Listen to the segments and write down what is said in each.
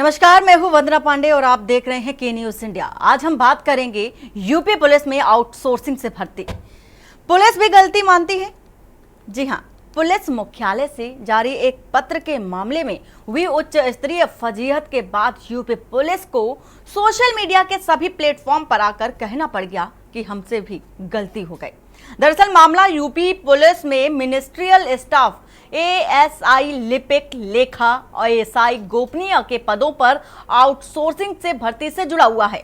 नमस्कार, मैं हूं वंदना पांडे और आप देख रहे हैं के न्यूज इंडिया। आज हम बात करेंगे यूपी पुलिस में आउटसोर्सिंग से भर्ती। पुलिस भी गलती मानती है। जी हां, पुलिस मुख्यालय से जारी एक पत्र के मामले में हुई उच्च स्तरीय फजीहत के बाद यूपी पुलिस को सोशल मीडिया के सभी प्लेटफॉर्म पर आकर कहना पड़ गया कि हमसे भी गलती हो गई। दरअसल मामला यूपी पुलिस में मिनिस्ट्रियल स्टाफ एएसआई लिपिक लेखा और एएसआई गोपनीय के पदों पर आउटसोर्सिंग से भर्ती से जुड़ा हुआ है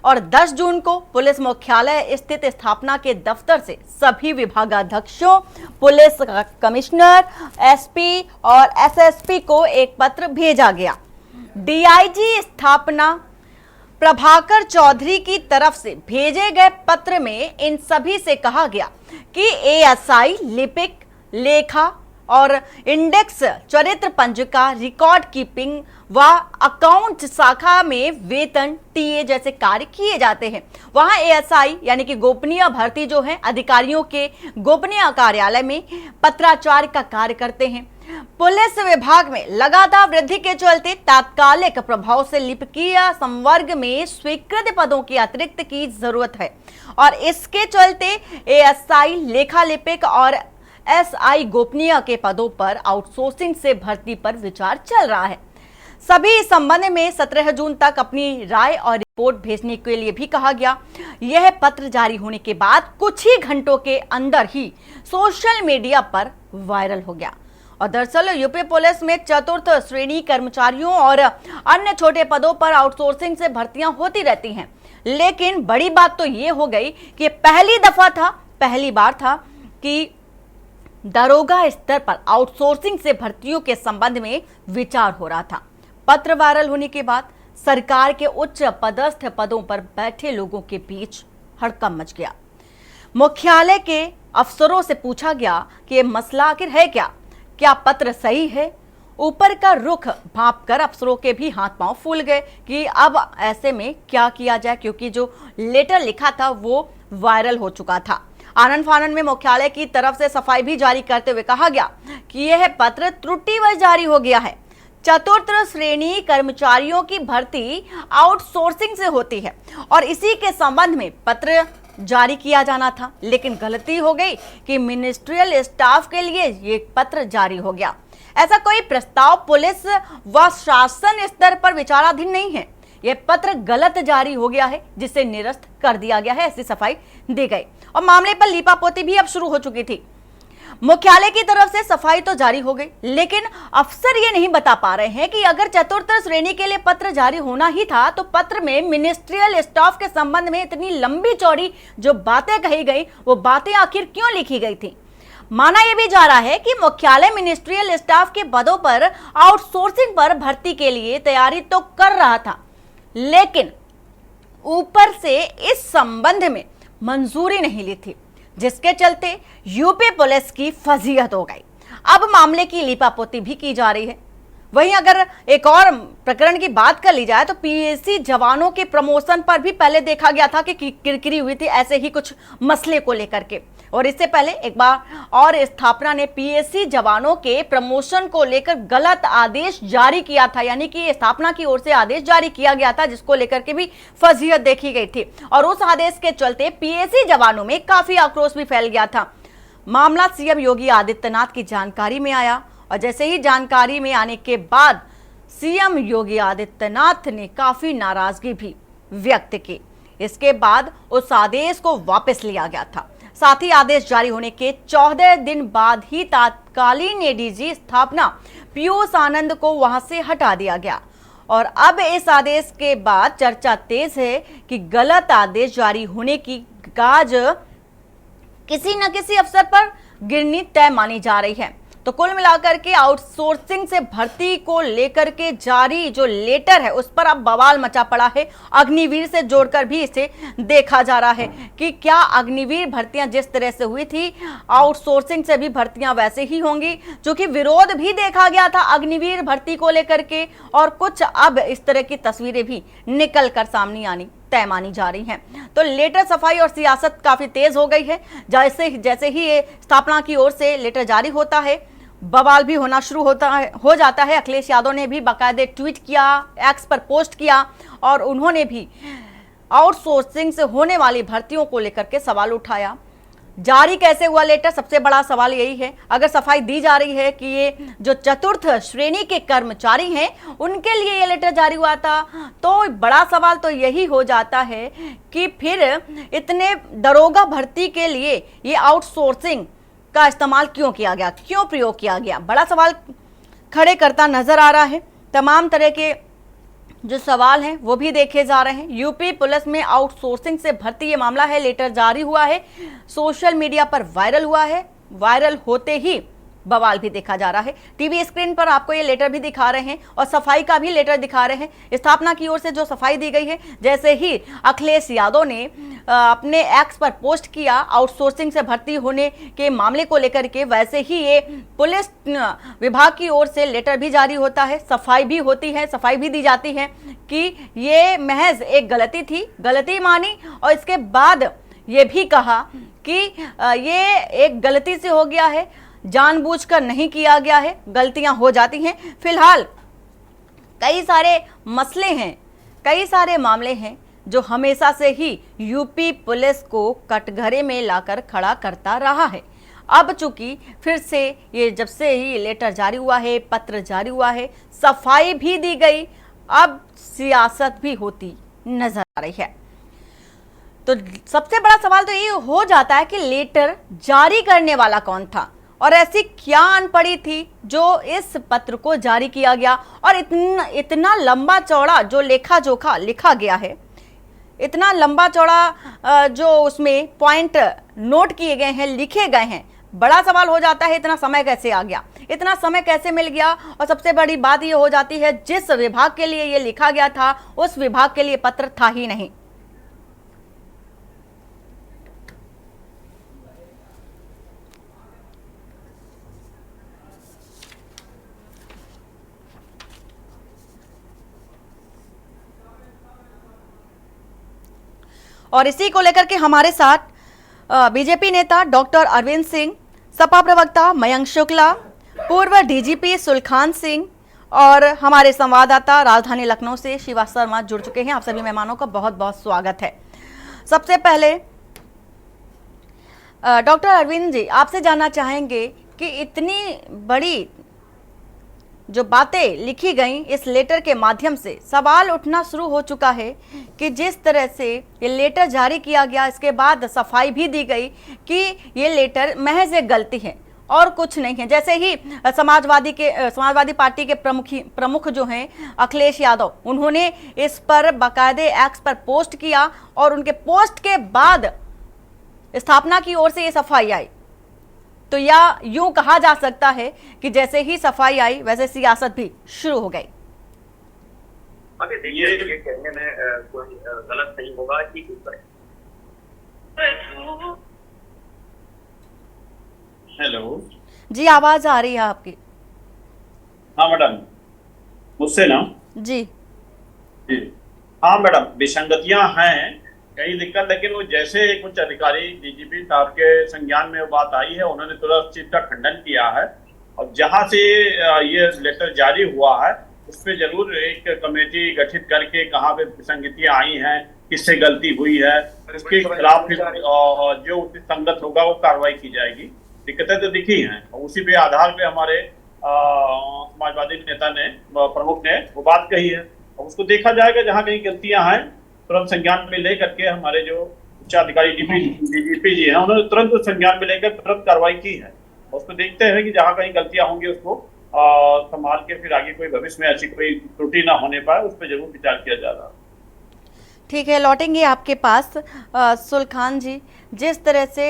और 10 जून को पुलिस मुख्यालय स्थित स्थापना के दफ्तर से सभी विभागाध्यक्षों, पुलिस कमिश्नर, एसपी और एसएसपी को एक पत्र भेजा गया। डीआईजी स्थापना प्रभाकर चौधरी की तरफ से भेजे गए पत्र में इन सभी से कहा गया कि एएसआई लिपिक लेखा और इंडेक्स चरित्र पंजिका, रिकॉर्ड कीपिंग व अकाउंट शाखा में वेतन, टीए जैसे कार्य किए जाते हैं। वहां एएसआई यानी कि गोपनीय भर्ती जो है अधिकारियों के गोपनीय कार्यालय में पत्राचार का कार्य करते हैं। पुलिस विभाग में लगातार वृद्धि के चलते तात्कालिक प्रभाव से लिपिकीय संवर्ग में स्वीकृत पदों की अतिरिक्त की जरूरत है और इसके चलते एएसआई लेखा लिपिक और एसआई गोपनीय के पदों पर आउटसोर्सिंग से भर्ती पर विचार चल रहा है। सभी इस संबंध में 17 जून तक अपनी राय और रिपोर्ट भेजने के लिए भी कहा गया। यह पत्र जारी होने के बाद कुछ ही घंटों के अंदर ही सोशल मीडिया पर वायरल हो गया। और दरअसल यूपी पुलिस में चतुर्थ श्रेणी कर्मचारियों और अन्य छोटे पदों पर आउटसोर्सिंग से भर्तियां होती रहती हैं, लेकिन बड़ी बात तो ये हो गई कि पहली बार था कि दरोगा स्तर पर आउटसोर्सिंग से भर्तियों के संबंध में विचार हो रहा था। पत्र वायरल होने के बाद सरकार के उच्च पदस्थ पदों पर बैठे लोगों के बीच हड़कंप मच गया। मुख्यालय के अफसरों से पूछा गया कि यह मसला आखिर है क्या पत्र सही है। ऊपर का रुख भांपकर अफसरों के भी हाथ पांव फूल गए कि अब ऐसे में क्या किया जाए, क्योंकि जो लेटर लिखा था वो वायरल हो चुका था। आनन फानन में मुख्यालय की तरफ से सफाई भी जारी करते हुए कहा गया कि यह पत्र त्रुटिवश जारी हो गया है। चतुर्थ श्रेणी कर्मचारियों की भर्ती आउटसोर्सिंग से होती है और इसी के संबंध में पत्र जारी किया जाना था, लेकिन गलती हो गई कि मिनिस्ट्रियल स्टाफ के लिए ये पत्र जारी हो गया। ऐसा कोई प्रस्ताव पुलिस व शासन स्तर पर विचाराधीन नहीं है। यह पत्र गलत जारी हो गया है, जिसे निरस्त कर दिया गया है, ऐसी सफाई दी गई और मामले पर लीपापोती भी अब शुरू हो चुकी थी। मुख्यालय की तरफ से सफाई तो जारी हो गई, लेकिन अफसर ये नहीं बता पा रहे हैं कि अगर चतुर्थ श्रेणी के लिए पत्र जारी होना ही था तो पत्र में मिनिस्ट्रियल स्टाफ के संबंध में इतनी लंबी चौड़ी जो बातें कही गई, वो बातें आखिर क्यों लिखी गई थी। माना यह भी जा रहा है कि मुख्यालय मिनिस्ट्रियल स्टाफ के पदों पर आउटसोर्सिंग पर भर्ती के लिए तैयारी तो कर रहा था, लेकिन ऊपर से इस संबंध में मंजूरी नहीं ली थी, जिसके चलते यूपी पुलिस की फजीहत हो गई। अब मामले की लीपापोती भी की जा रही है। वहीं अगर एक और प्रकरण की बात कर ली जाए तो पीएसी जवानों के प्रमोशन पर भी पहले देखा गया था कि किरकिरी हुई थी ऐसे ही कुछ मसले को लेकर के, और इससे पहले एक बार और स्थापना ने पीएसी जवानों के प्रमोशन को लेकर गलत आदेश जारी किया था, यानी कि स्थापना की ओर से आदेश जारी किया गया था जिसको लेकर के भी फजीहत देखी गई थी और उस आदेश के चलते पीएसी जवानों में काफी आक्रोश भी फैल गया था। मामला सीएम योगी आदित्यनाथ की जानकारी में आया और जैसे ही जानकारी में आने के बाद सीएम योगी आदित्यनाथ ने काफी नाराजगी भी व्यक्त की। इसके बाद उस आदेश को वापस लिया गया था। साथ ही आदेश जारी होने के 14 दिन बाद ही तत्कालीन एडीजी स्थापना पीयूष आनंद को वहां से हटा दिया गया और अब इस आदेश के बाद चर्चा तेज है कि गलत आदेश जारी होने की गाज किसी न किसी अफसर पर गिरनी तय मानी जा रही है। तो कुल मिलाकर के आउटसोर्सिंग से भर्ती को लेकर के जारी जो लेटर है उस पर अब बवाल मचा पड़ा है। अग्निवीर से जोड़कर भी इसे देखा जा रहा है कि क्या अग्निवीर भर्तियां जिस तरह से हुई थी आउटसोर्सिंग से भी भर्तियां वैसे ही होंगी, जो कि विरोध भी देखा गया था अग्निवीर भर्ती को लेकर के और कुछ अब इस तरह की तस्वीरें भी निकल कर सामने आनी तय मानी जा रही हैं। तो लेटर सफाई और सियासत काफी तेज हो गई है। जैसे ही ये स्थापना की ओर से लेटर जारी होता है बवाल भी होना शुरू हो जाता है। अखिलेश यादव ने भी बाकायदे ट्वीट किया, एक्स पर पोस्ट किया और उन्होंने भी आउटसोर्सिंग से होने वाली भर्तियों को लेकर के सवाल उठाया। जारी कैसे हुआ लेटर, सबसे बड़ा सवाल यही है। अगर सफाई दी जा रही है कि ये जो चतुर्थ श्रेणी के कर्मचारी हैं उनके लिए ये लेटर जारी हुआ था, तो बड़ा सवाल तो यही हो जाता है कि फिर इतने दरोगा भर्ती के लिए ये आउटसोर्सिंग का इस्तेमाल क्यों किया गया, क्यों प्रयोग किया गया, बड़ा सवाल खड़े करता नजर आ रहा है। तमाम तरह के जो सवाल हैं वो भी देखे जा रहे हैं। यूपी पुलिस में आउटसोर्सिंग से भर्ती ये मामला है, लेटर जारी हुआ है, सोशल मीडिया पर वायरल हुआ है। वायरल होते ही बवाल भी देखा जा रहा है। टीवी स्क्रीन पर आपको ये लेटर भी दिखा रहे हैं और सफाई का भी लेटर दिखा रहे हैं। स्थापना की ओर से जो सफाई दी गई है, जैसे ही अखिलेश यादव ने अपने एक्स पर पोस्ट किया आउटसोर्सिंग से भर्ती होने के मामले को लेकर के, वैसे ही ये पुलिस विभाग की ओर से लेटर भी जारी होता है, सफाई भी होती है, सफाई भी दी जाती है कि ये महज एक गलती थी, गलती मानी और इसके बाद ये भी कहा कि ये एक गलती से हो गया है, जानबूझकर नहीं किया गया है, गलतियां हो जाती हैं। फिलहाल कई सारे मसले हैं, कई सारे मामले हैं जो हमेशा से ही यूपी पुलिस को कटघरे में लाकर खड़ा करता रहा है। अब चूंकि फिर से ये जब से ही लेटर जारी हुआ है, पत्र जारी हुआ है, सफाई भी दी गई, अब सियासत भी होती नजर आ रही है। तो सबसे बड़ा सवाल तो ये हो जाता है कि लेटर जारी करने वाला कौन था और ऐसी क्या अनपढ़ी थी जो इस पत्र को जारी किया गया। और इतना लंबा चौड़ा जो लेखा जोखा लिखा गया है, इतना लंबा चौड़ा जो उसमें पॉइंट नोट किए गए हैं, लिखे गए हैं, बड़ा सवाल हो जाता है इतना समय कैसे आ गया, इतना समय कैसे मिल गया। और सबसे बड़ी बात ये हो जाती है जिस विभाग के लिए ये लिखा गया था उस विभाग के लिए पत्र था ही नहीं। और इसी को लेकर के हमारे साथ बीजेपी नेता डॉक्टर अरविंद सिंह, सपा प्रवक्ता मयंक शुक्ला, पूर्व डीजीपी सुलखान सिंह और हमारे संवाददाता राजधानी लखनऊ से शिवा शर्मा जुड़ चुके हैं। आप सभी मेहमानों का बहुत बहुत स्वागत है। सबसे पहले डॉक्टर अरविंद जी, आपसे जानना चाहेंगे कि इतनी बड़ी जो बातें लिखी गई इस लेटर के माध्यम से सवाल उठना शुरू हो चुका है कि जिस तरह से ये लेटर जारी किया गया, इसके बाद सफाई भी दी गई कि ये लेटर महज एक गलती है और कुछ नहीं है। जैसे ही समाजवादी पार्टी के प्रमुख जो हैं अखिलेश यादव, उन्होंने इस पर बाकायदे एक्स पर पोस्ट किया और उनके पोस्ट के बाद स्थापना की ओर से ये सफाई आई। तो या यूं कहा जा सकता है कि जैसे ही सफाई आई वैसे सियासत भी शुरू हो गई। अभी देखिए, ये कहने में कोई गलत नहीं होगा कि हेलो जी, आवाज आ रही है आपकी। हाँ मैडम, मुझसे ना जी जी हाँ मैडम, विसंगतियां हैं, कई दिक्कत, लेकिन वो जैसे कुछ अधिकारी डीजीपी साहब के संज्ञान में वो बात आई है, उन्होंने तुरंत चीज का खंडन किया है और जहां से ये लेटर जारी हुआ है उस पर जरूर एक कमेटी गठित करके कहाँ पे विसंगतियां आई हैं, किससे गलती हुई है, उसके खिलाफ जो उचित संगत होगा वो कार्रवाई की जाएगी। दिक्कतें तो दिखी हैं और उसी पे आधार पे हमारे समाजवादी नेता ने, प्रमुख ने वो बात कही है और उसको देखा जाएगा। जहाँ कहीं गलतियां हैं तुरंत संज्ञान में लेकर के हमारे जो उच्च अधिकारी डीजीपी जी हैं उन्होंने तुरंत संज्ञान में लेकर तुरंत कार्रवाई की है। उसको देखते हैं कि जहाँ कहीं गलतियां होंगी उसको संभाल के फिर आगे कोई भविष्य में ऐसी कोई त्रुटि ना होने पाए, उस पर जरूर विचार किया जा रहा है। ठीक है, लौटेंगे आपके पास। सुलखान जी, जिस तरह से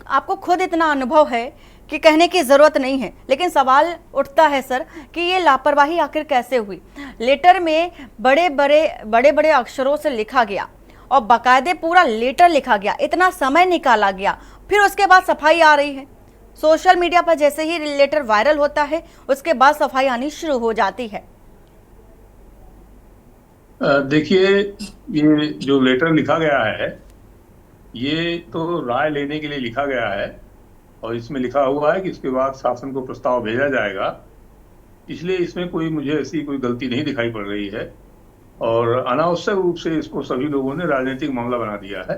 आपको खुद इतना अनुभव है कि कहने की ज़रूरत नहीं है, लेकिन सवाल उठता है सर कि ये लापरवाही आखिर कैसे हुई। लेटर में बड़े बड़े अक्षरों से लिखा गया और बाकायदे पूरा लेटर लिखा गया, इतना समय निकाला गया, फिर उसके बाद सफाई आ रही है। सोशल मीडिया पर जैसे ही लेटर वायरल होता है उसके बाद सफाई आनी शुरू हो जाती है। देखिए, ये जो लेटर लिखा गया है ये तो राय लेने के लिए लिखा गया है और इसमें लिखा हुआ है कि इसके बाद शासन को प्रस्ताव भेजा जाएगा। इसलिए इसमें कोई मुझे ऐसी कोई गलती नहीं दिखाई पड़ रही है और अनावश्यक रूप से इसको सभी लोगों ने राजनीतिक मामला बना दिया है।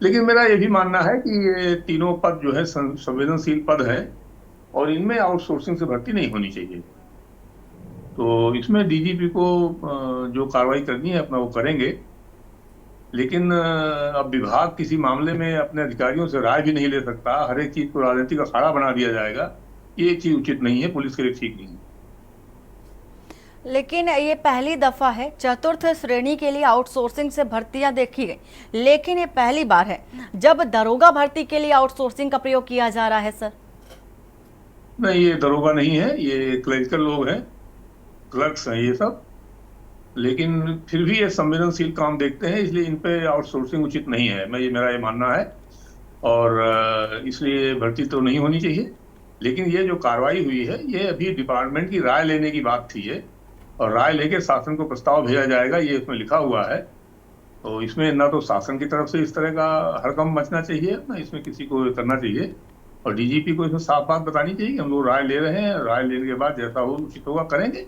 लेकिन मेरा ये भी मानना है कि ये तीनों पद जो है संवेदनशील पद हैं और इनमें आउटसोर्सिंग से भर्ती नहीं होनी चाहिए। तो इसमें डीजीपी को जो कार्रवाई करनी है अपना वो करेंगे, लेकिन अब विभाग किसी मामले में अपने अधिकारियों से राय भी नहीं ले सकता, हर एक चीज को राजनीतिक अखाड़ा बना दिया जाएगा, ये चीज उचित नहीं है, पुलिस के लिए ठीक नहीं है। लेकिन ये पहली दफा है चतुर्थ श्रेणी के लिए आउटसोर्सिंग से भर्तियां देखी गई, लेकिन ये पहली बार है जब दरोगा भर्ती के लिए आउटसोर्सिंग का प्रयोग किया जा रहा है सर। नहीं, ये दरोगा नहीं है, ये क्लरिकल लोग हैं, क्लर्क्स हैं ये सब, लेकिन फिर भी ये संवेदनशील काम देखते हैं, इसलिए इन पे आउटसोर्सिंग उचित नहीं है, मेरा ये मानना है। और इसलिए भर्ती तो नहीं होनी चाहिए। लेकिन ये जो कार्रवाई हुई है ये अभी डिपार्टमेंट की राय लेने की बात थी है, और राय लेके शासन को प्रस्ताव भेजा जाएगा, ये इसमें लिखा हुआ है। तो इसमें ना तो शासन की तरफ से इस तरह का हड़कंप मचना चाहिए, ना इसमें किसी को करना चाहिए, और डीजीपी को इसमें साफ बात बतानी चाहिए कि हम लोग राय ले रहे हैं, राय लेने के बाद जैसा हो उचित होगा करेंगे।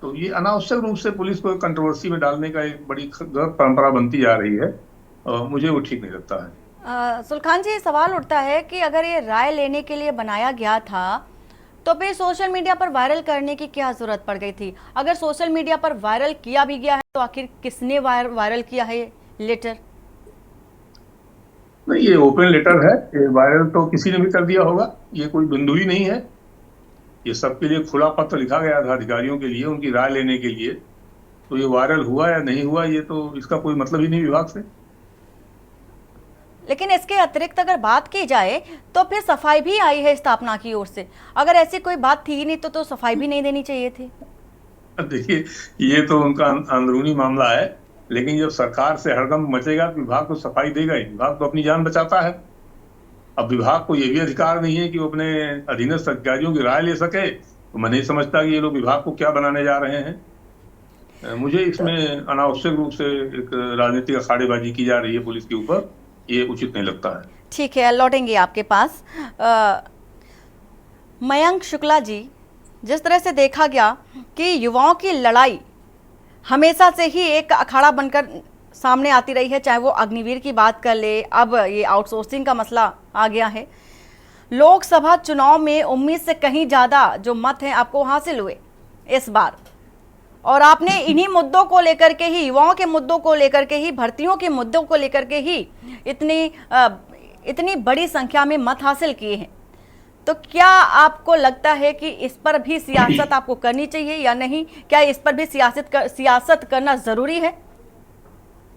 तो ये अनावश्यक रूप से पुलिस को कंट्रोवर्सी में डालने का एक बड़ी गलत परंपरा बनती जा रही है, और मुझे वो ठीक नहीं लगता है। सुलखान जी, सवाल उठता है कि अगर ये राय लेने के लिए बनाया गया था तो फिर सोशल मीडिया पर वायरल करने की क्या जरूरत पड़ गई थी? अगर सोशल मीडिया पर वायरल किया भी गया है तो आखिर किसने वायरल किया है ये लेटर? नहीं, ये ओपन लेटर है, ये वायरल तो किसी ने भी कर दिया होगा, ये कोई बिंदु ही नहीं है। ये सबके लिए खुला पत्र लिखा गया था अधिकारियों के लिए, उनकी राय लेने के लिए। तो ये वायरल हुआ या नहीं हुआ, ये तो इसका कोई मतलब ही नहीं विभाग से। लेकिन इसके अतिरिक्त अगर बात की जाए तो फिर सफाई भी आई है स्थापना की ओर से। अगर ऐसी कोई बात थी ही नहीं तो सफाई भी नहीं देनी चाहिए थी। देखिए, ये तो उनका अंदरूनी मामला है, लेकिन जब सरकार से हड़कंप मचेगा तो विभाग को सफाई देगा ही। विभाग तो अपनी जान बचाता है। अब विभाग को ये भी अधिकार नहीं है कि वो अपने अधीनस्थ अधिकारियों की राय ले सके। तो मैं नहीं समझता कि ये लोग विभाग को क्या बनाने जा रहे हैं। मुझे इसमें अनावश्यक रूप से एक राजनीतिक अखाड़ेबाजी की जा रही है पुलिस के ऊपर, ये उचित नहीं लगता है। ठीक है, लौटेंगे आपके पास। मयंक शुक्ला जी, जिस तरह से देखा गया कि युवाओं की लड़ाई हमेशा से ही एक अखाड़ा बनकर सामने आती रही है, चाहे वो अग्निवीर की बात कर ले, अब ये आउटसोर्सिंग का मसला आ गया है। लोकसभा चुनाव में उम्मीद से कहीं ज़्यादा जो मत हैं आपको हासिल हुए इस बार, और आपने इन्हीं मुद्दों को लेकर के ही, युवाओं के मुद्दों को लेकर के ही, भर्तियों के मुद्दों को लेकर के ही इतनी बड़ी संख्या में मत हासिल किए हैं। तो क्या आपको लगता है कि इस पर भी सियासत आपको करनी चाहिए या नहीं? क्या इस पर भी सियासत करना जरूरी है?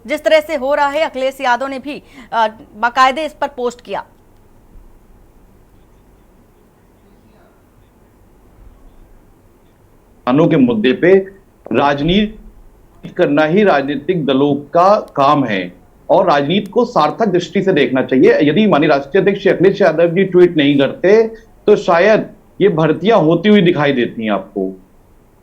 जिस तरह से हो रहा है, अखिलेश यादव ने भी बाकायदे इस पर पोस्ट किया। के मुद्दे पे राजनीति करना ही राजनीतिक दलों का काम है, और राजनीति को सार्थक दृष्टि से देखना चाहिए। यदि माननीय राष्ट्रीय अध्यक्ष अखिलेश यादव जी ट्वीट नहीं करते तो शायद ये भर्तियां होती हुई दिखाई देती हैं आपको।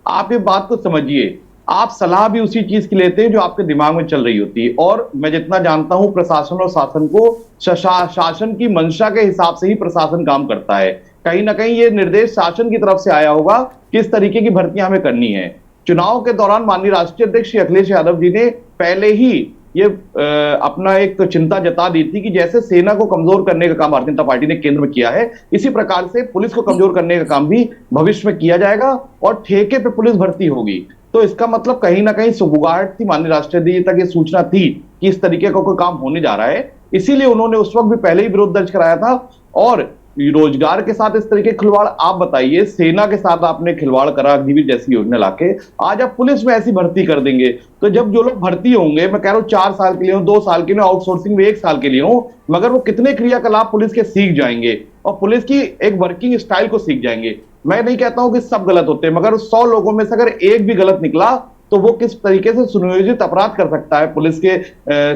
आप ये बात को समझिए, आप सलाह भी उसी चीज की लेते हैं जो आपके दिमाग में चल रही होती है। और मैं जितना जानता हूं, प्रशासन और शासन को शासन की मंशा के हिसाब से ही प्रशासन काम करता है। कहीं ना कहीं ये निर्देश शासन की तरफ से आया होगा किस तरीके की भर्तियां हमें करनी है। चुनाव के दौरान माननीय राष्ट्रीय अध्यक्ष अखिलेश यादव जी ने पहले ही ये अपना एक चिंता जता दी थी कि जैसे सेना को कमजोर करने का काम भारतीय जनता पार्टी ने केंद्र में किया है, इसी प्रकार से पुलिस को कमजोर करने का काम भी भविष्य में किया जाएगा और ठेके पे पुलिस भर्ती होगी। तो इसका मतलब कहीं ना कहीं सुगबुगाहट थी, माननीय राष्ट्रीय अध्यक्ष तक ये सूचना थी कि इस तरीके का कोई काम होने जा रहा है। इसीलिए उन्होंने उस वक्त भी पहले ही विरोध दर्ज कराया था। और रोजगार के साथ इस तरीके खिलवाड़, आप बताइए, सेना के साथ आपने खिलवाड़ करा अग्निवीर जैसी योजना लाके, आज आप पुलिस में ऐसी भर्ती कर देंगे तो जब जो लोग भर्ती होंगे, मैं कह रहा हूं 4 साल के लिए हो, 2 साल के लिए, आउटसोर्सिंग में 1 साल के लिए हो, मगर वो कितने क्रियाकलाप पुलिस के सीख जाएंगे और पुलिस की एक वर्किंग स्टाइल को सीख जाएंगे। मैं नहीं कहता हूं कि सब गलत होते हैं, मगर 100 लोगों में से अगर एक भी गलत निकला तो वो किस तरीके से सुनियोजित अपराध कर सकता है पुलिस के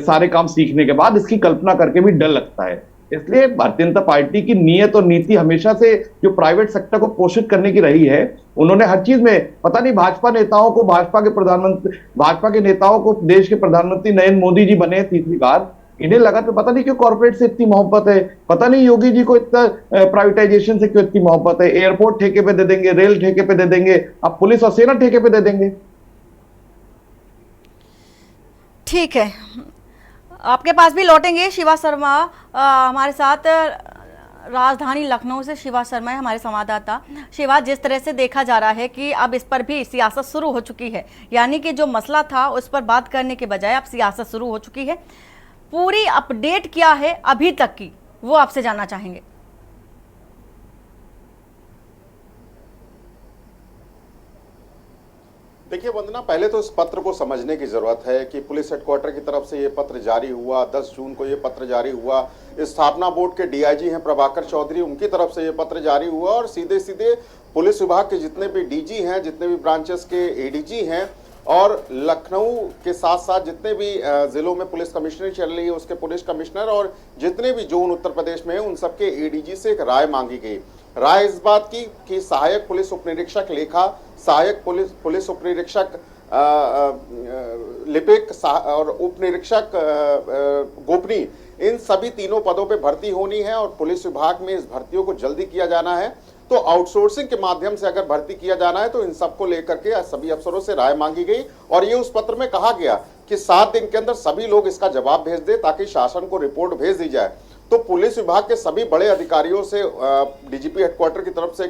सारे काम सीखने के बाद, इसकी कल्पना करके भी डर लगता है। इसलिए भारतीय जनता पार्टी की नीयत और नीति हमेशा से जो प्राइवेट सेक्टर को पोषित करने की रही है, उन्होंने हर चीज में, पता नहीं भाजपा नेताओं को, भाजपा के नेताओं को देश के प्रधानमंत्री नरेंद्र मोदी जी बने 3री बार, इन्हें लगा तो पता नहीं क्यों कॉर्पोरेट से इतनी मोहब्बत है, पता नहीं योगी जी को इतना प्राइवेटाइजेशन से क्यों इतनी मोहब्बत है। एयरपोर्ट ठेके पे दे देंगे, रेल ठेके पे दे देंगे, अब पुलिस और सेना ठेके पे दे देंगे। ठीक है, आपके पास भी लौटेंगे। शिवा शर्मा हमारे साथ राजधानी लखनऊ से शिवा शर्मा है हमारे संवाददाता। शिवा, जिस तरह से देखा जा रहा है कि अब इस पर भी सियासत शुरू हो चुकी है, यानी कि जो मसला था उस पर बात करने के बजाय अब सियासत शुरू हो चुकी है, पूरी अपडेट क्या है अभी तक की वो आपसे जानना चाहेंगे। देखिए वंदना, पहले तो इस पत्र को समझने की जरूरत है कि पुलिस हेडक्वार्टर की तरफ से ये पत्र जारी हुआ। 10 जून को ये पत्र जारी हुआ। स्थापना बोर्ड के डीआईजी हैं प्रभाकर चौधरी, उनकी तरफ से ये पत्र जारी हुआ और सीधे सीधे पुलिस विभाग के जितने भी डीजी हैं, जितने भी ब्रांचेस के एडीजी हैं और लखनऊ के साथ साथ जितने भी जिलों में पुलिस कमिश्नरी चल रही है उसके पुलिस कमिश्नर और जितने भी जोन उत्तर प्रदेश में हैं उन सबके एडीजी से एक राय मांगी गई। राय इस बात की कि सहायक पुलिस उपनिरीक्षक लेखा, सहायक पुलिस उपनिरीक्षक लिपिक और उप निरीक्षक गोपनीय, इन सभी तीनों पदों पे भर्ती होनी है और पुलिस विभाग में इस भर्तियों को जल्दी किया जाना है। तो आउटसोर्सिंग के माध्यम से अगर भर्ती किया जाना है तो इन सबको लेकर के सभी अफसरों से राय मांगी गई और ये उस पत्र में कहा गया कि 7 दिन के अंदर सभी लोग इसका जवाब भेज दे ताकि शासन को रिपोर्ट भेज दी जाए। तो पुलिस विभाग के सभी बड़े अधिकारियों से डीजीपी हेडक्वार्टर की तरफ से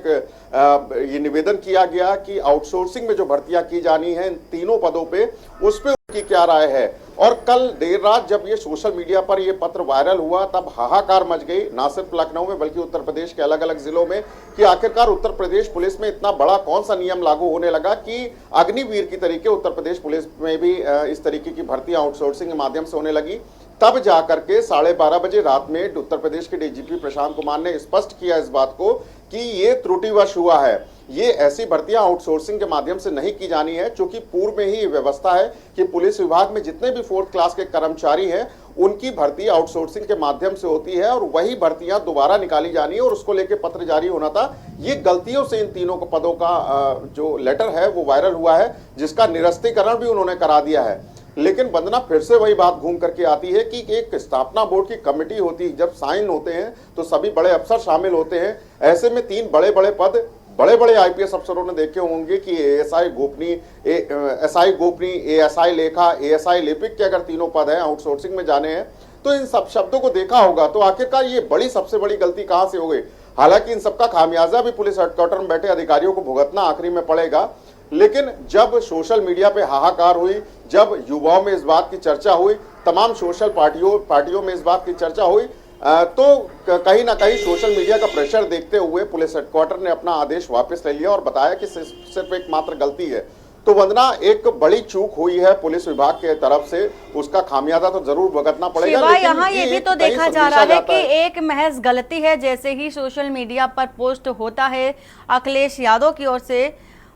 ये निवेदन किया गया कि आउटसोर्सिंग में जो भर्तियां की जानी है इन तीनों पदों पे, उस पे उनकी क्या राय है। और कल देर रात जब ये सोशल मीडिया पर ये पत्र वायरल हुआ तब हाहाकार मच गई, ना सिर्फ लखनऊ में बल्कि उत्तर प्रदेश के अलग अलग जिलों में, कि आखिरकार उत्तर प्रदेश पुलिस में इतना बड़ा कौन सा नियम लागू होने लगा कि अग्निवीर की तरीके उत्तर प्रदेश पुलिस में भी इस तरीके की भर्तियां आउटसोर्सिंग के माध्यम से होने लगी। तब जाकर के 12:30 बजे रात में उत्तर प्रदेश के डीजीपी प्रशांत कुमार ने स्पष्ट किया इस बात को कि ये त्रुटिवश हुआ है, ये ऐसी भर्तियां आउटसोर्सिंग के माध्यम से नहीं की जानी है, क्योंकि पूर्व में ही ये व्यवस्था है कि पुलिस विभाग में जितने भी 4th क्लास के कर्मचारी हैं उनकी भर्ती आउटसोर्सिंग के माध्यम से होती है और वही भर्तियां दोबारा निकाली जानी है और उसको लेकर पत्र जारी होना था। ये गलतियों से इन तीनों पदों का जो लेटर है वो वायरल हुआ है, जिसका निरस्तीकरण भी उन्होंने करा दिया है। लेकिन वंदना, फिर से वही बात घूम करके आती है कि एक स्थापना बोर्ड की कमेटी होती है, जब साइन होते हैं तो सभी बड़े अफसर शामिल होते हैं। ऐसे में 3 बड़े बड़े पद बड़े बड़े आईपीएस अफसरों ने देखे होंगे कि एएसआई गोपनीय, एसआई गोपनीय, एएसआई लेखा, एएसआई लिपिक के अगर तीनों पद हैं आउटसोर्सिंग में जाने हैं तो इन सब शब्दों को देखा होगा। तो आखिरकार ये सबसे बड़ी गलती कहां से हो गई। हालांकि इन सबका खामियाजा भी पुलिस हेडक्वार्टर में बैठे अधिकारियों को भुगतना आखिरी में पड़ेगा। लेकिन जब सोशल मीडिया पे हाहाकार हुई, जब युवाओं में इस बात की चर्चा हुई, तमाम सोशल पार्टियों में इस बात की चर्चा हुई, तो कहीं ना कहीं सोशल मीडिया का प्रेशर देखते हुए पुलिस हेडक्वार्टर ने अपना आदेश वापस ले लिया और बताया कि सिर्फ एक मात्र गलती है। तो वंदना, एक बड़ी चूक हुई है पुलिस विभाग के तरफ से, उसका खामियाजा तो जरूर भुगतना पड़ेगा। लेकिन यहाँ ये भी तो देखा जा रहा है कि एक महज गलती है, जैसे ही सोशल मीडिया पर पोस्ट होता है अखिलेश यादव की ओर से,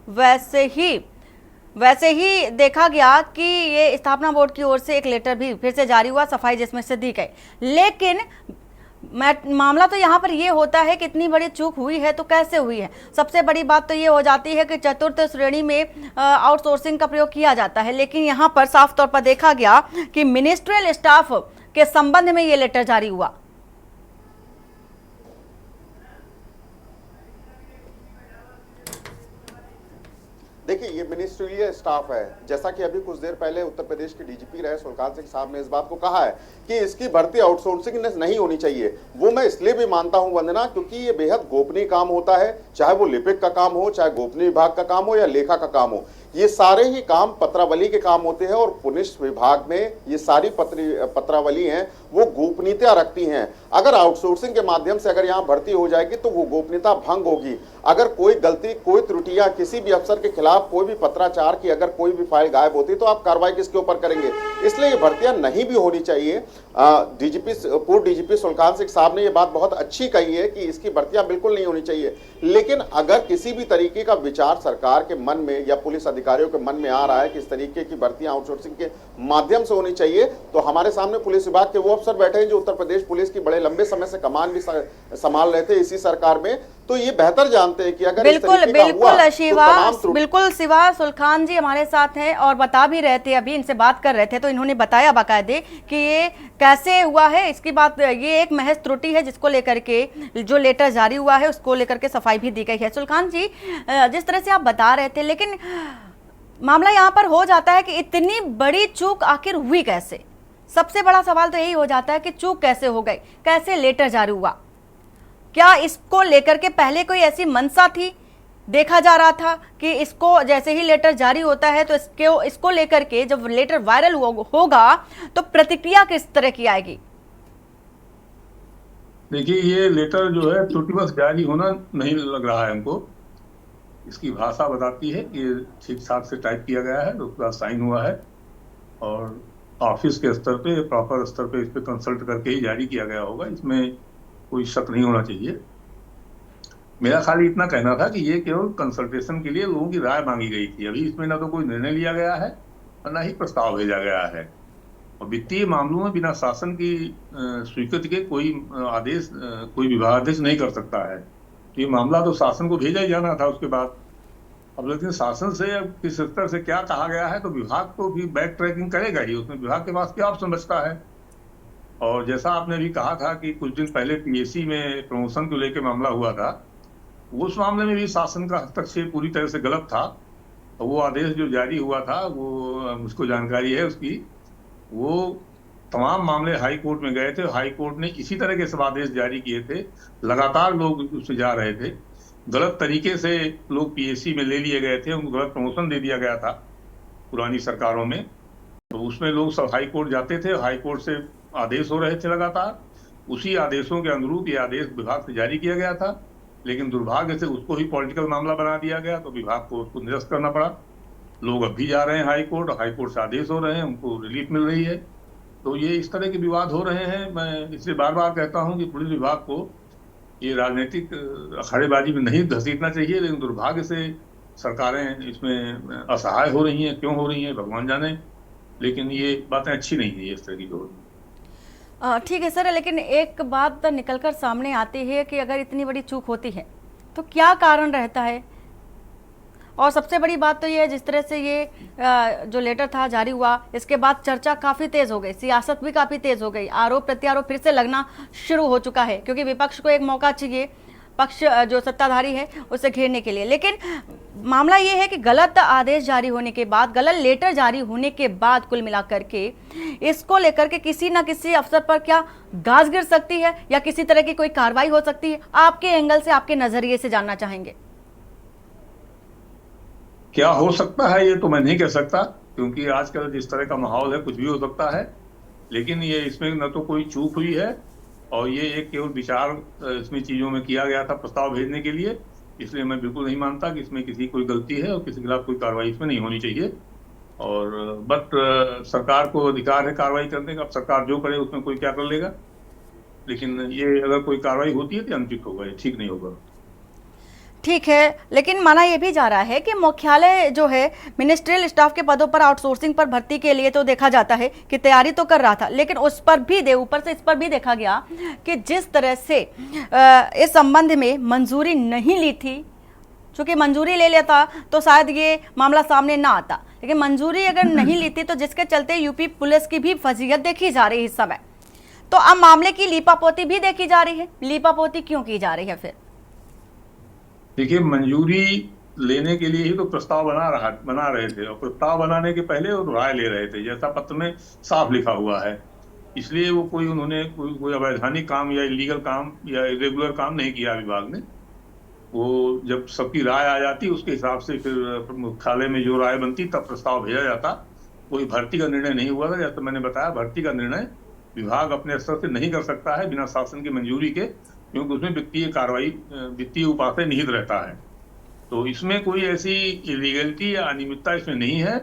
वैसे ही देखा गया कि ये स्थापना बोर्ड की ओर से एक लेटर भी फिर से जारी हुआ, सफाई जिसमें से दी गई। लेकिन मामला तो यहाँ पर ये होता है कि इतनी बड़ी चूक हुई है तो कैसे हुई है। सबसे बड़ी बात तो ये हो जाती है कि 4th श्रेणी में आउटसोर्सिंग का प्रयोग किया जाता है, लेकिन यहाँ पर साफ तौर पर देखा गया कि मिनिस्ट्रियल स्टाफ के संबंध में ये लेटर जारी हुआ। देखिए, ये मिनिस्ट्रियल स्टाफ है, जैसा कि अभी कुछ देर पहले उत्तर प्रदेश के डीजीपी रहे सुल्तान सिंह साहब ने इस बात को कहा है कि इसकी भर्ती आउटसोर्सिंग नहीं होनी चाहिए। वो मैं इसलिए भी मानता हूं वंदना, क्योंकि ये बेहद गोपनीय काम होता है, चाहे वो लिपिक का काम हो, चाहे गोपनीय विभाग का काम हो या लेखा का काम हो, ये सारे ही काम पत्रावली के काम होते हैं और पुलिस विभाग में ये सारी पत्रावली हैं वो गोपनीयता रखती हैं। अगर आउटसोर्सिंग के माध्यम से अगर यहाँ भर्ती हो जाएगी तो वो गोपनीयता भंग होगी। अगर कोई गलती, कोई त्रुटियां किसी भी अफसर के खिलाफ, कोई भी पत्राचार की अगर कोई भी फाइल गायब होती तो आप कार्रवाई किसके ऊपर करेंगे। इसलिए ये भर्तियां नहीं भी होनी चाहिए। पूर्व डीजीपी सुल्तान सिंह साहब ने ये बात बहुत अच्छी कही है कि इसकी भर्तियां बिल्कुल नहीं होनी चाहिए। लेकिन अगर किसी भी तरीके का विचार सरकार के मन में या पुलिस अधिकारियों के मन में आ रहा है कि इस तरीके की भर्तियां आउटसोर्सिंग के माध्यम से होनी चाहिए, तो हमारे सामने पुलिस विभाग के वो अफसर बैठे हैं जो उत्तर प्रदेश पुलिस की बड़े लंबे समय से कमान भी संभाल रहे थे इसी सरकार में। तो ये बेहतर जानते हैं कि अगर इस बिल्कुल तरीके का हुआ, बिल्कुल तो शिवा, तमाम त्रुटि- बिल्कुल शिवा सुल्खान जी हमारे साथ हैं और बता भी रहे थे, अभी इनसे बात कर रहे थे तो इन्होंने बताया बाकायदे कि ये कैसे हुआ है। इसकी बात, ये एक महज त्रुटि है जिसको लेकर के जो लेटर जारी हुआ है उसको लेकर के सफाई भी दी गई है। सुल्खान जी, जिस तरह से आप बता रहे थे, लेकिन मामला यहाँ पर हो जाता है कि इतनी बड़ी चूक आखिर हुई कैसे। सबसे बड़ा सवाल तो यही हो जाता है कि चूक कैसे हो गई, कैसे लेटर जारी हुआ। क्या इसको लेकर के पहले कोई ऐसी मंशा थी, देखा जा रहा था कि इसको जैसे ही लेटर जारी होता है तो इसको लेकर के जब लेटर वायरल होगा तो प्रतिक्रिया किस तरह की आएगी? देखिए, ये लेटर जो है त्रुटिवश जारी होना नहीं लग रहा है हमको। इसकी भाषा बताती है कि ठीक ठाक से टाइप किया गया है, उसके बाद साइन हुआ है और ऑफिस के स्तर पे, प्रॉपर स्तर पे इस पे कंसल्ट करके ही जारी किया गया होगा। इसमें कोई शक नहीं होना चाहिए। मेरा खाली इतना कहना था कि ये केवल कंसल्टेशन के लिए लोगों की राय मांगी गई थी। अभी इसमें ना तो कोई निर्णय लिया गया है और ना ही प्रस्ताव भेजा गया है। और वित्तीय मामलों में बिना शासन की स्वीकृति के कोई आदेश कोई विभागाध्यक्ष नहीं कर सकता है। तो ये मामला तो शासन को भेजा ही जाना था उसके बाद। अब लेकिन शासन से अब किस स्तर से क्या कहा गया है तो विभाग को भी बैक ट्रैकिंग करेगा ही। उसमें विभाग के पास क्या ऑप्शन बचता है। और जैसा आपने भी कहा था कि कुछ दिन पहले पीएससी में प्रमोशन को लेकर मामला हुआ था, उस मामले में भी शासन का हस्तक्षेप पूरी तरह से गलत था। और वो आदेश जो जारी हुआ था, वो मुझको जानकारी है उसकी, वो तमाम मामले हाई कोर्ट में गए थे। हाई कोर्ट ने इसी तरह के सब आदेश जारी किए थे। लगातार लोग उससे जा रहे थे। गलत तरीके से लोग पीएससी में ले लिए गए थे, उनको गलत प्रमोशन दे दिया गया था पुरानी सरकारों में। तो उसमें लोग सब हाई कोर्ट जाते थे, हाई कोर्ट से आदेश हो रहे थे लगातार। उसी आदेशों के अनुरूप ये आदेश विभाग से जारी किया गया था, लेकिन दुर्भाग्य से उसको ही पॉलिटिकल मामला बना दिया गया, तो विभाग को उसको निरस्त करना पड़ा। लोग अब भी जा रहे हैं हाई कोर्ट, हाई कोर्ट से आदेश हो रहे हैं, उनको रिलीफ मिल रही है। तो ये इस तरह के विवाद हो रहे हैं। मैं इसलिए बार बार कहता हूँ कि पुलिस विभाग को ये राजनीतिक अखाड़ेबाजी में नहीं घसीटना चाहिए, लेकिन दुर्भाग्य से सरकारें इसमें असहाय हो रही हैं। क्यों हो रही हैं भगवान जाने, लेकिन ये बातें अच्छी नहीं है इस तरह की। ठीक है सर, लेकिन एक बात निकलकर सामने आती है कि अगर इतनी बड़ी चूक होती है तो क्या कारण रहता है। और सबसे बड़ी बात तो ये है, जिस तरह से ये जो लेटर था जारी हुआ, इसके बाद चर्चा काफ़ी तेज़ हो गई, सियासत भी काफ़ी तेज़ हो गई, आरोप प्रत्यारोप फिर से लगना शुरू हो चुका है, क्योंकि विपक्ष को एक मौका चाहिए पक्ष जो सत्ताधारी है उसे घेरने के लिए। लेकिन मामला ये है कि गलत आदेश जारी होने के बाद, गलत लेटर जारी होने के बाद कुल मिलाकर के इसको लेकर के किसी न किसी अफसर पर क्या गाज गिर सकती है या किसी तरह की कोई कार्रवाई हो सकती है। आपके एंगल से, आपके नजरिए से जानना चाहेंगे। क्या हो सकता है ये तो मैं नहीं कह सकता, क्योंकि आजकल जिस तरह का माहौल है कुछ भी हो सकता है। लेकिन ये इसमें न तो कोई चूक हुई है और ये एक केवल विचार इसमें चीजों में किया गया था प्रस्ताव भेजने के लिए। इसलिए मैं बिल्कुल नहीं मानता कि इसमें किसी कोई गलती है और किसी के खिलाफ कोई कार्रवाई इसमें नहीं होनी चाहिए। और बट सरकार को अधिकार है कार्रवाई करने का। अब सरकार जो करे उसमें कोई क्या कर लेगा, लेकिन ये अगर कोई कार्रवाई होती है तो अनुचित होगा, ये ठीक नहीं होगा। ठीक है, लेकिन माना यह भी जा रहा है कि मुख्यालय जो है मिनिस्ट्रियल स्टाफ के पदों पर आउटसोर्सिंग पर भर्ती के लिए तो देखा जाता है कि तैयारी तो कर रहा था, लेकिन उस पर भी ऊपर से इस पर भी देखा गया कि जिस तरह से इस संबंध में मंजूरी नहीं ली थी, चूंकि मंजूरी ले लेता तो शायद ये मामला सामने ना आता, लेकिन मंजूरी अगर नहीं ली थी तो जिसके चलते यूपी पुलिस की भी फजीहत देखी जा रही है इस समय। तो अब मामले की लीपापोती भी देखी जा रही है। लीपापोती क्यों की जा रही है फिर? देखिए, मंजूरी लेने के लिए ही तो प्रस्ताव बना रहे थे, और प्रस्ताव बनाने के पहले वो राय ले रहे थे, जैसा पत्र में साफ लिखा हुआ है। इसलिए वो उन्होंने कोई अवैधानिक काम या इलीगल काम या इरेगुलर काम नहीं किया विभाग ने। वो जब सबकी राय आ जाती उसके हिसाब से फिर मुख्यालय में जो राय बनती तब प्रस्ताव भेजा जाता। कोई भर्ती का निर्णय नहीं हुआ था। जैसे मैंने बताया, भर्ती का निर्णय विभाग अपने स्तर से नहीं कर सकता है बिना शासन की मंजूरी के, क्योंकि उसमें वित्तीय कार्रवाई, वित्तीय उपाय निहित रहता है। तो इसमें कोई ऐसी इलीगलिटी या अनियमितता इसमें नहीं है।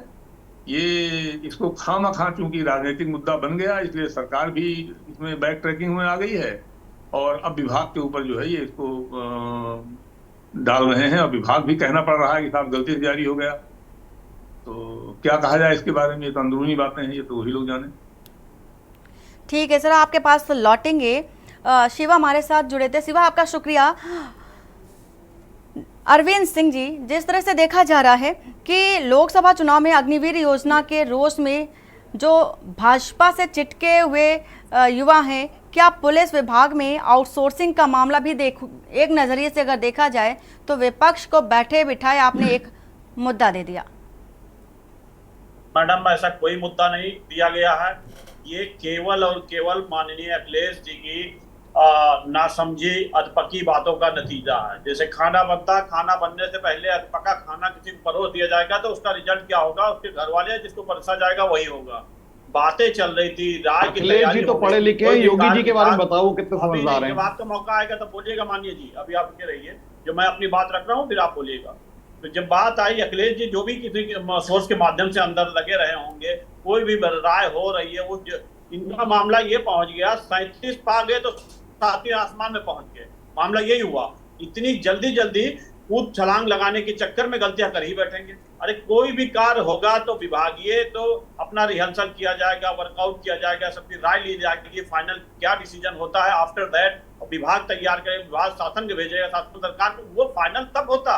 ये इसको खामखा चूंकि राजनीतिक मुद्दा बन गया, इसलिए सरकार भी इसमें बैक ट्रैकिंग में आ गई है और अब विभाग के ऊपर जो है ये इसको डाल रहे हैं। और विभाग भी कहना पड़ रहा है कि साहब गलती से जारी हो गया। तो क्या कहा जाए इसके बारे में, ये तो अंदरूनी बातें हैं, ये तो वही लोग जाने। ठीक है सर, आपके पास लौटेंगे। शिवा हमारे साथ जुड़े थे। शिवा, आपका शुक्रिया। अरविंद सिंह जी, जिस तरह से देखा जा रहा है कि लोकसभा चुनाव में अग्निवीर योजना के रोष में जो भाजपा से चिटके हुए युवा हैं, क्या पुलिस विभाग में आउटसोर्सिंग का मामला भी एक नजरिए से अगर देखा जाए तो विपक्ष को बैठे बिठाए आपने एक मुद्दा दे दिया? मैडम, ऐसा कोई मुद्दा नहीं दिया गया है। ये केवल और केवल माननीय अखिलेश जी की नासमझी अधपकी बातों का नतीजा है। जैसे खाना बनता, खाना बनने से पहले अधपका खाना किसी को परोस दिया जाएगा तो उसका रिजल्ट क्या होगा? उसके घर वाले जिसको परोसा जाएगा वही होगा। बातें चल रही थी, राय की तैयारी। जी तो पढ़े लिखे हैं, योगी जी के बारे में बताओ, कितने समझदार हैं। जब आपका मौका आएगा तो बोलिएगा माननीय जी, अभी आप रुके रहिए, जो मैं अपनी बात रख रहा हूँ फिर आप बोलिएगा। तो जब बात आई अखिलेश जी जो भी किसी सोर्स के माध्यम से अंदर लगे रहे होंगे, कोई भी राय हो रही है, वो इनका मामला ये पहुंच गया 37 पा गए तो 7वें आसमान में पहुंच गए। मामला यही हुआ। इतनी जल्दी कूद छलांग लगाने के चक्कर में गलतियां कर ही बैठेंगे। अरे कोई भी कार्य होगा तो विभागीय तो अपना रिहर्सल किया जाएगा, वर्कआउट किया जाएगा, सबकी राय ली जाएगी, फाइनल क्या डिसीजन होता है आफ्टर दैट विभाग तैयार करे, विभाग शासन के भेजेगा, शासन सरकार को, वो फाइनल तब होता।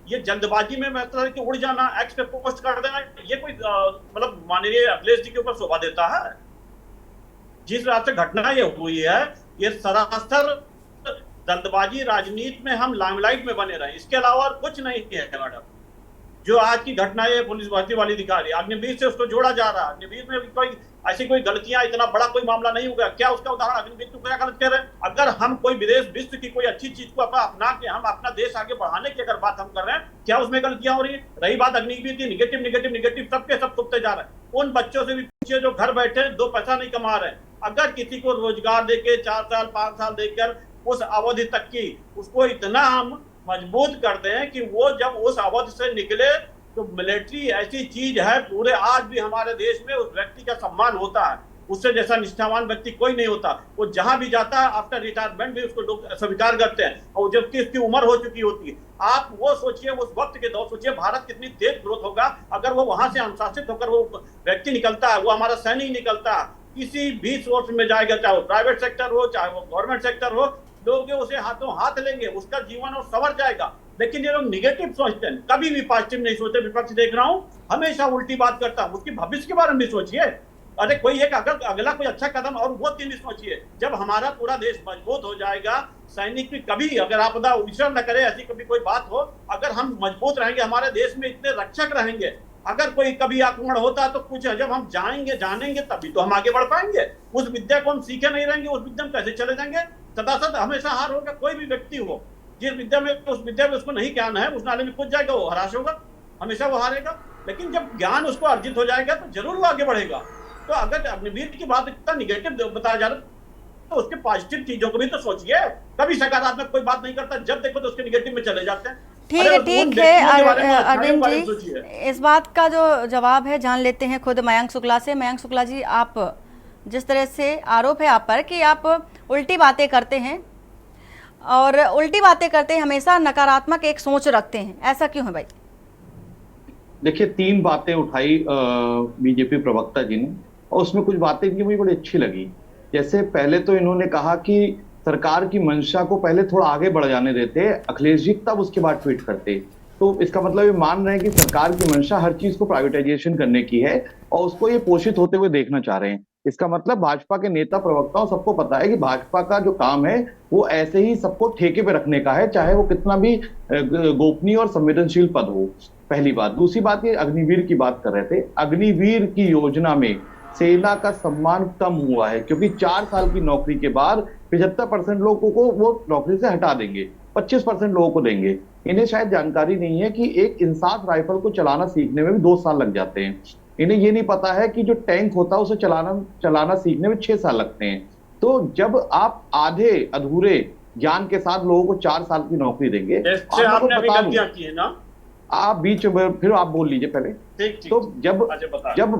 ये जल्दबाजी में मतलब कि उड़ जाना, एक्स पे पोस्ट कर देना, ये कोई मतलब माननीय अखिलेश जी के ऊपर शोभा देता है? जिस रात से घटना ये हुई है, ये सरासर जल्दबाजी राजनीति में हम लाइमलाइट में बने रहे, इसके अलावा और कुछ नहीं है मैडम। जो आज की घटना है पुलिस भर्ती वाली दिखा रही है, अग्निवीर से उसको जोड़ा जा रहा है। अग्निवीर में कोई ऐसी कोई गलतियां, इतना बड़ा कोई मामला नहीं होगा क्या? उसका उदाहरण अग्निवीर को क्या गलत कह रहे हैं? अगर हम कोई विदेश विश्व की कोई अच्छी चीज को अपना के हम अपना देश आगे बढ़ाने की अगर बात हम कर रहे हैं, क्या उसमें गलतियां हो रही है? रही बात अग्निवीर की, निगेटिव सबके सब तुपते जा रहे हैं। उन बच्चों से भी पूछिए जो घर बैठे 2 पैसा नहीं कमा रहे हैं। अगर किसी को रोजगार देके 4 साल 5 साल देकर उस अवधि तक की उसको इतना हम मजबूत कर दें कि वो जब उस अवधि से निकले तो मिलिट्री ऐसी चीज है, पूरे आज भी हमारे देश में उस व्यक्ति का सम्मान होता है। उससे जैसा निष्ठावान व्यक्ति कोई नहीं होता। वो जहां भी जाता है आफ्टर रिटायरमेंट भी उसको लोग स्वीकार करते हैं, और जबकि उसकी उम्र हो चुकी होती है। आप वो सोचिए, उस वक्त के दौर सोचिए भारत कितनी तेज ग्रोथ होगा अगर वो वहां से अनुशासित होकर वो व्यक्ति निकलता है, वो हमारा सैनिक निकलता है, किसी भी सोर्स में जाएगा, चाहे वो प्राइवेट सेक्टर हो चाहे वो गवर्नमेंट सेक्टर हो, लोग उसे हाथों हाथ लेंगे, उसका जीवन और संवर जाएगा। लेकिन ये लोग निगेटिव सोचते हैं, कभी भी पॉजिटिव नहीं सोचते। विपक्ष देख रहा हूं हमेशा उल्टी बात करता है। उसकी भविष्य के बारे में भी सोचिए। अरे कोई एक अगर अगला कोई अच्छा कदम और वो 3 सोचिए। जब हमारा पूरा देश मजबूत हो जाएगा, सैनिक भी कभी अगर आपदा विचरण न करे, ऐसी कभी कोई बात हो, अगर हम मजबूत रहेंगे, हमारे देश में इतने रक्षक रहेंगे, अगर कोई कभी आक्रमण होता तो कुछ जब हम जानेंगे तभी तो हम आगे बढ़ पाएंगे। उस विद्या को हम सीखे नहीं रहेंगे, उस विद्या में कैसे चले जाएंगे? सदासद हमेशा हार होगा। कोई भी व्यक्ति हो जिस विद्या में उसको नहीं ज्ञान है, उस नाले में कूद जाएगा, वो हराश होगा, हमेशा वो हारेगा। लेकिन जब ज्ञान उसको अर्जित हो जाएगा तो जरूर वो आगे बढ़ेगा। तो अगर अग्निवीर की बात इतना निगेटिव बताया जा रहा है तो उसके पॉजिटिव चीजों को भी तो सोचिए। कभी सकारात्मक कोई बात नहीं करता, जब देखो तो उसके निगेटिव में चले जाते हैं। ठीक है अरविंद जी, इस बात का जो जवाब है जान लेते हैं खुद मयंक शुक्ला से। मयंक शुक्ला जी, आप जिस तरह से आरोप है आप पर कि आप उल्टी बातें करते हैं और उल्टी बातें करते हैं, हमेशा नकारात्मक एक सोच रखते हैं, ऐसा क्यों है भाई? देखिए, 3 बातें उठाई बीजेपी प्रवक्ता जी ने, और उसमें कुछ बातें इनकी मुझे बड़ी अच्छी लगी। जैसे पहले तो इन्होंने कहा कि सरकार की मंशा को पहले थोड़ा आगे बढ़ जाने देते अखिलेश जी, तब उसके बाद ट्वीट करते। तो इसका मतलब ये मान रहे हैं कि सरकार की मंशा हर चीज को प्राइवेटाइजेशन करने की है और उसको ये पोषित होते हुए देखना चाह रहे हैं। इसका मतलब भाजपा के नेता प्रवक्ताओं सबको पता है कि भाजपा का जो काम है वो ऐसे ही सबको ठेके पे रखने का है, चाहे वो कितना भी गोपनीय और संवेदनशील पद हो। पहली बात। दूसरी बात, ये अग्निवीर की बात कर रहे थे। अग्निवीर की योजना में सेना का सम्मान कम हुआ है, क्योंकि 4 साल की नौकरी के बाद 75% लोगों को वो नौकरी से हटा देंगे, 25% लोगों को देंगे। इन्हें शायद जानकारी नहीं है कि एक इंसास राइफल को चलाना सीखने में भी 2 साल लग जाते हैं। इन्हें ये नहीं पता है कि जो टैंक होता है उसे चलाना सीखने में 6 साल लगते हैं। तो जब आप आधे अधूरे ज्ञान के साथ लोगों को 4 साल की नौकरी देंगे, आपने अभी गलतियां की है ना, आप बीच में फिर आप बोल लीजिए पहले। तो जब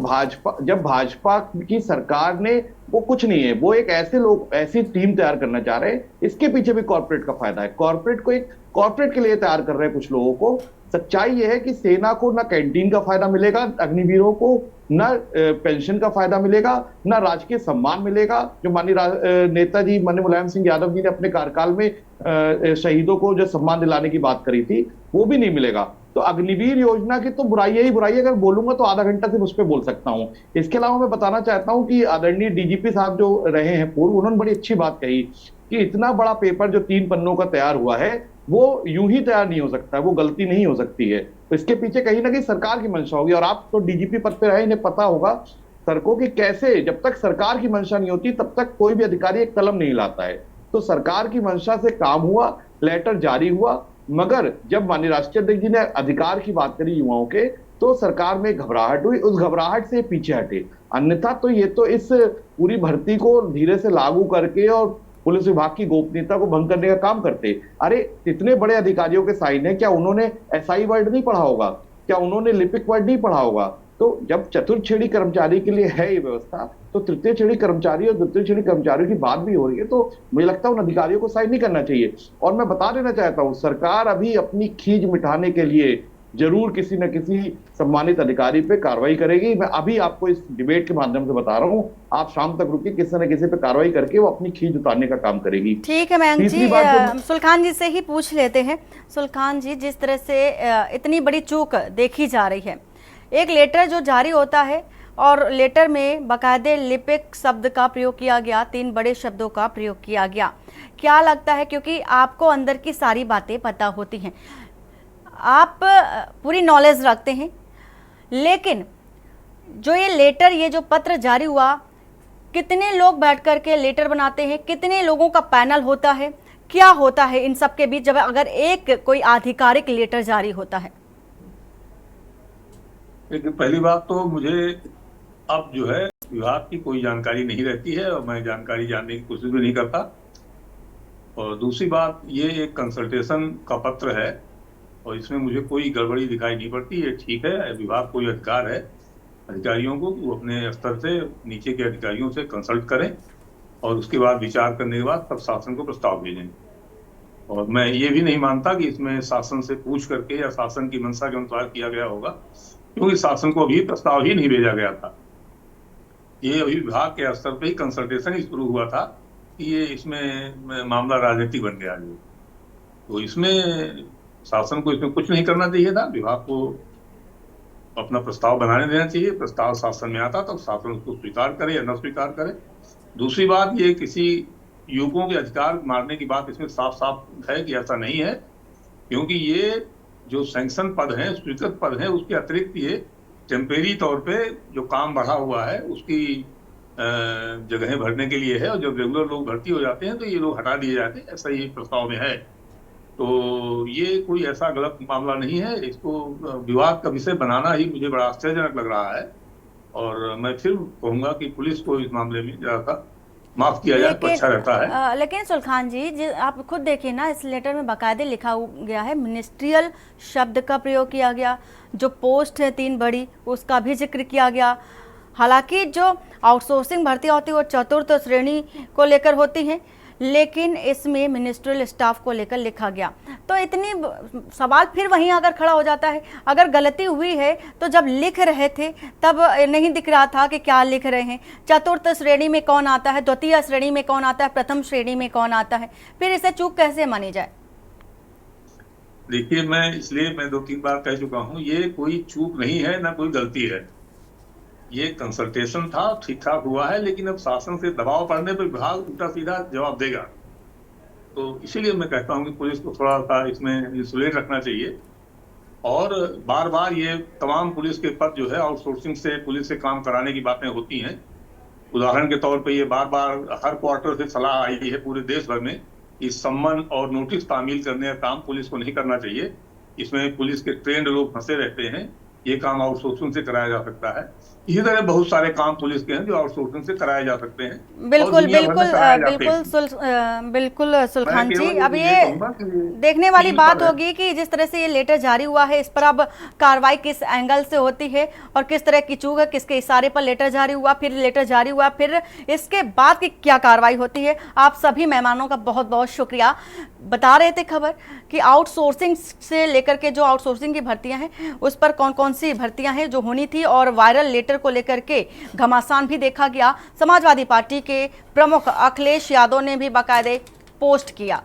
भाजपा की सरकार ने, वो कुछ नहीं है, वो एक ऐसी टीम तैयार करना चाह रहे हैं। इसके पीछे भी कॉर्पोरेट का फायदा है। कॉर्पोरेट के लिए तैयार कर रहे हैं कुछ लोगों को, सच्चाई यह है कि सेना को ना कैंटीन का फायदा मिलेगा, अग्निवीरों को ना पेंशन का फायदा मिलेगा, ना राजकीय सम्मान मिलेगा। जो माननीय नेताजी माननीय मुलायम सिंह यादव जी ने अपने कार्यकाल में शहीदों को जो सम्मान दिलाने की बात करी थी, वो भी नहीं मिलेगा। तो अग्निवीर योजना की तो बुराई ही बुराई, अगर बोलूंगा तो आधा घंटा सिर्फ उस पर बोल सकता हूं। इसके अलावा मैं बताना चाहता हूं कि आदरणीय डीजीपी साहब जो रहे हैं पूर्व, उन्होंने बड़ी अच्छी बात कही कि इतना बड़ा पेपर जो 3 पन्नों का तैयार हुआ है वो यूं ही तैयार नहीं हो सकता, वो गलती नहीं हो सकती है। तो इसके पीछे कहीं ना कहीं सरकार की मंशा होगी। और आप तो डीजीपी पद पे रहे, इन्हें पता होगा सरकों की कैसे, जब तक सरकार की मंशा नहीं होती तब तक कोई भी अधिकारी एक कलम नहीं लाता है। तो सरकार की मंशा से काम हुआ, लेटर जारी हुआ, मगर जब माननीय राष्ट्रीय अध्यक्ष जी ने अधिकार की बात करी युवाओं के, तो सरकार में घबराहट हुई, उस घबराहट से पीछे हटे। अन्यथा तो ये तो इस पूरी भर्ती को धीरे से लागू करके और पुलिस विभाग की गोपनीयता को भंग करने का काम करते। अरे इतने बड़े अधिकारियों के साइन है, क्या उन्होंने एसआई वर्ड नहीं पढ़ा होगा? क्या उन्होंने लिपिक वर्ड नहीं पढ़ा होगा? तो जब चतुर्थ श्रेणी कर्मचारी के लिए है ये व्यवस्था, तो तृतीय श्रेणी कर्मचारी और द्वितीय श्रेणी कर्मचारियों की बात भी हो रही है, तो मुझे लगता है उन अधिकारियों को साइन नहीं करना चाहिए। और मैं बता देना चाहता हूं, सरकार अभी अपनी खींच मिटाने के लिए जरूर किसी न किसी सम्मानित अधिकारी पे कार्रवाई करेगी। मैं अभी आपको इस डिबेट के माध्यम से बता रहा हूं, आप शाम तक रुकिए, किसी न किसी पे कार्रवाई करके वो अपनी खींच उतारने का काम करेगी। ठीक है मयंक जी, सुलखान जी से ही पूछ लेते हैं। सुलखान जी, जिस तरह से इतनी बड़ी चूक देखी जा रही है, एक लेटर जो जारी होता है और लेटर में बाकायदे लिपिक शब्द का प्रयोग किया गया, 3 बड़े शब्दों का प्रयोग किया गया, क्या लगता है, क्योंकि आपको अंदर की सारी बातें पता होती हैं, आप पूरी नॉलेज रखते हैं, लेकिन जो ये लेटर, ये जो पत्र जारी हुआ, कितने लोग बैठ कर के लेटर बनाते हैं, कितने लोगों का पैनल होता है, क्या होता है इन सब के बीच जब अगर एक कोई आधिकारिक लेटर जारी होता है? लेकिन पहली बात तो मुझे अब जो है विभाग की कोई जानकारी नहीं रहती है और मैं जानकारी जानने की कोशिश भी नहीं करता। और दूसरी बात, ये एक कंसल्टेशन का पत्र है और इसमें मुझे कोई गड़बड़ी दिखाई नहीं पड़ती। ये ठीक है, विभाग को ये अधिकार है अधिकारियों को कि वो अपने स्तर से नीचे के अधिकारियों से कंसल्ट करें और उसके बाद विचार करने के बाद तब शासन को प्रस्ताव भेजें। और मैं ये भी नहीं मानता कि इसमें शासन से पूछ करके या शासन की मंशा के अनुसार किया गया होगा, क्योंकि शासन को अभी प्रस्ताव ही नहीं भेजा गया था। ये अभी विभाग के स्तर पे ही कंसल्टेशन ही शुरू हुआ था कि ये इसमें मामला राजनीतिक बन गया। तो इसमें शासन को इसमें कुछ नहीं करना चाहिए था, विभाग को अपना प्रस्ताव बनाने देना चाहिए। प्रस्ताव शासन में आता तो शासन उसको स्वीकार करे या न स्वीकार करे। दूसरी बात, ये किसी युवकों के अधिकार मारने की बात इसमें साफ साफ है कि ऐसा नहीं है, क्योंकि ये जो सैंक्शन पद हैं, स्वीकृत पद हैं, उसके अतिरिक्त ये टेम्परेरी तौर पे जो काम बढ़ा हुआ है उसकी जगहें भरने के लिए है। और जब रेगुलर लोग भर्ती हो जाते हैं तो ये लोग हटा दिए जाते हैं, ऐसा ही प्रस्ताव में है। तो ये कोई ऐसा गलत मामला नहीं है, इसको विवाद का विषय बनाना ही मुझे बड़ा आश्चर्यजनक लग रहा है। और मैं फिर कहूँगा कि पुलिस को इस मामले में ज़्यादा माफ किया जाए तो अच्छा रहता है। लेकिन सुलखान जी, आप खुद देखिए ना, इस लेटर में बाकायदे लिखा गया है, मिनिस्ट्रियल शब्द का प्रयोग किया गया, जो पोस्ट है 3 बड़ी उसका भी जिक्र किया गया। हालांकि जो आउटसोर्सिंग भर्ती होती है वो चतुर्थ श्रेणी को लेकर होती है, लेकिन इसमें मिनिस्ट्रियल स्टाफ को लेकर लिखा गया। तो इतनी सवाल फिर वहीं अगर खड़ा हो जाता है, अगर गलती हुई है तो जब लिख रहे थे तब नहीं दिख रहा था कि क्या लिख रहे हैं, चतुर्थ श्रेणी में कौन आता है, द्वितीय श्रेणी में कौन आता है, प्रथम श्रेणी में कौन आता है, फिर इसे चूक कैसे मानी जाए? देखिए, मैं 2-3 बार कह चुका हूँ, ये कोई चूक नहीं है, ना कोई गलती है। ये कंसल्टेशन था, ठीक ठाक हुआ है, लेकिन अब शासन से दबाव पड़ने पर विभाग उल्टा सीधा जवाब देगा। तो इसीलिए मैं कहता हूं कि पुलिस को थोड़ा सा इसमें इंसुलेट रखना चाहिए। और बार बार ये तमाम पुलिस के पद जो है आउटसोर्सिंग से पुलिस से काम कराने की बातें होती हैं। उदाहरण के तौर पे ये बार बार हर क्वार्टर से सलाह आई है पूरे देश भर में कि सम्मन और नोटिस तामील करने का काम पुलिस को नहीं करना चाहिए। इसमें पुलिस के ट्रेंड लोग फंसे रहते हैं ये काम आउटसोर्सिंग से कराया जा सकता है। इसी तरह बहुत सारे काम पुलिस के हैं जो आउटसोर्सिंग से कराए जा सकते हैं। और बिल्कुल दुनिया भर में बिल्कुल कराए जाते हैं। बिल्कुल सुलखान मैं जी, केवल अब ये ये कहूंगा कि देखने वाली सील बात पर है। होगी कि जिस तरह से ये लेटर जारी हुआ है, इस पर अब कार्रवाई किस एंगल से होती है और किस तरह की चूक है, किसके इशारे पर लेटर जारी हुआ, फिर लेटर जारी हुआ, फिर इसके बाद की क्या कार्रवाई होती है। आप सभी मेहमानों का बहुत बहुत शुक्रिया। बता रहे थे खबर कि आउटसोर्सिंग से लेकर के जो आउटसोर्सिंग की भर्तियां हैं उस पर कौन कौन सी भर्तियां हैं जो होनी थी, और वायरल लेटर को लेकर के घमासान भी देखा गया। समाजवादी पार्टी के प्रमुख अखिलेश यादव ने भी बाकायदे पोस्ट किया।